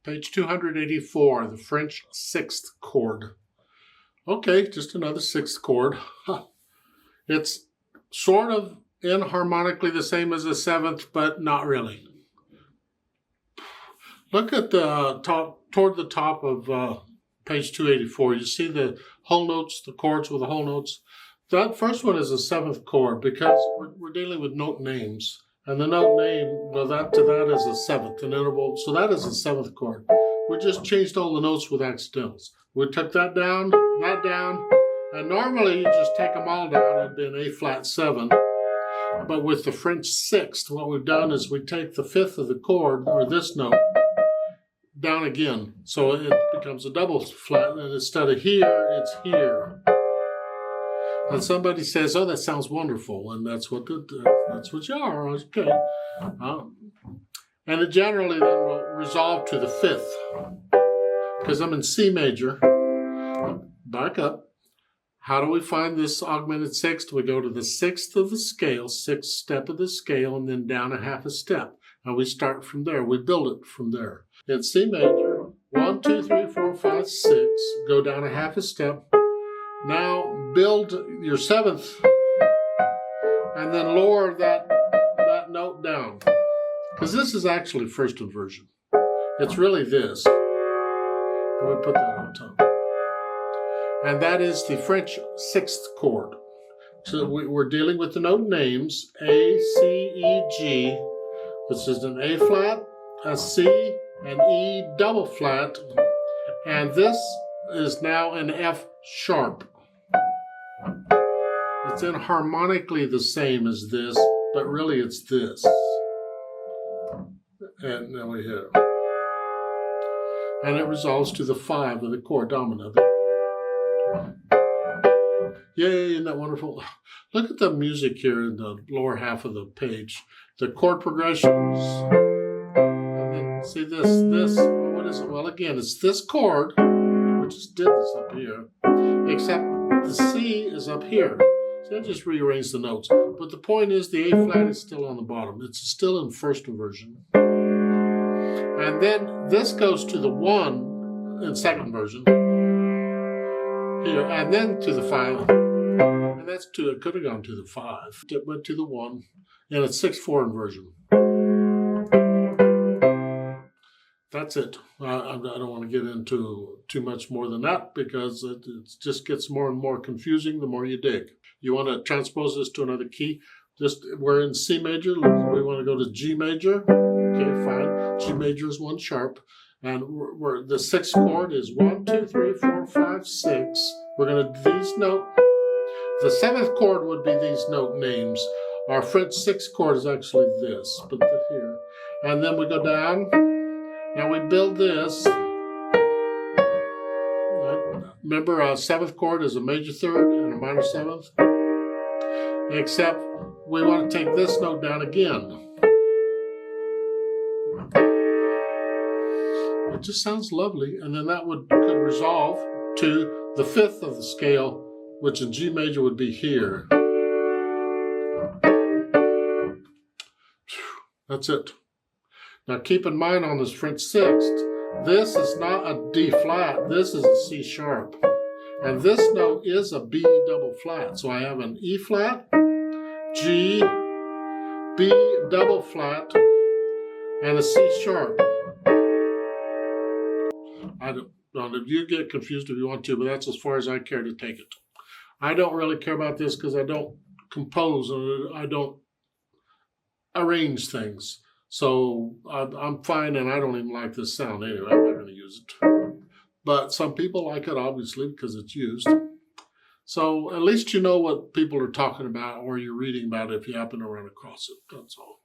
Page 284, the French Sixth Chord. Okay, just another sixth chord. It's sort of inharmonically the same as the seventh, but not really. Look at the top, toward the top of page 284. You see the whole notes, the chords with the whole notes. That first one is a seventh chord because we're dealing with note names. And the note name, well, to that is a seventh, an interval. So that is a seventh chord. We just changed all the notes with accidentals. We took that down, and normally you just take them all down. It'd be an A flat 7. But with the French sixth, what we've done is we take the fifth of the chord, or this note, down again. So it becomes a double flat, and instead of here, it's here. And somebody says, "Oh, that sounds wonderful," and that's what you are. Okay, and it generally then will resolve to the fifth because I'm in C major. Back up. How do we find this augmented sixth? We go to the sixth of the scale, sixth step of the scale, and then down a half a step. And we start from there. We build it from there. In C major, 1, 2, 3, 4, 5, 6. Go down a half a step. Now build your seventh and then lower that note down. Because this is actually first inversion. It's really this. We put that on top. And that is the French sixth chord. So we're dealing with the note names A, C, E, G. This is an A flat, a C, an E double flat, and this is now an F sharp. It's inharmonically the same as this, but really it's this. And then we hit it. And it resolves to the 5 of the chord dominant. Yay, isn't that wonderful? Look at the music here in the lower half of the page. The chord progressions. And then see this, what is it? Well, again, it's this chord. We just did this up here. Except the C is up here. So I just rearranged the notes. But the point is the A flat is still on the bottom. It's still in first inversion. And then this goes to the 1 in second inversion. Here, and then to the 5. And that's 2. It could have gone to the 5. It went to the 1. And it's 6/4 inversion. That's it. I don't want to get into too much more than that because it just gets more and more confusing the more you dig. You want to transpose this to another key. We're in C major. We want to go to G major. Okay, fine. G major is 1 sharp. And the sixth chord is 1, 2, 3, 4, 5, 6. We're going to do these note. The seventh chord would be these note names. Our French sixth chord is actually this, but here. And then we go down. Now we build this. Remember, a seventh chord is a major third and a minor seventh. Except we want to take this note down again. It just sounds lovely, and then that could resolve to the fifth of the scale, which in G major would be here. That's it. Now keep in mind on this French sixth, this is not a D flat, this is a C sharp. And this note is a B double flat. So I have an E flat, G, B double flat, and a C sharp. I don't know if you get confused if you want to, but that's as far as I care to take it. I don't really care about this because I don't compose or I don't arrange things. So I'm fine, and I don't even like this sound anyway. I'm not going to use it. But some people like it, obviously, because it's used. So at least you know what people are talking about or you're reading about if you happen to run across it. That's all.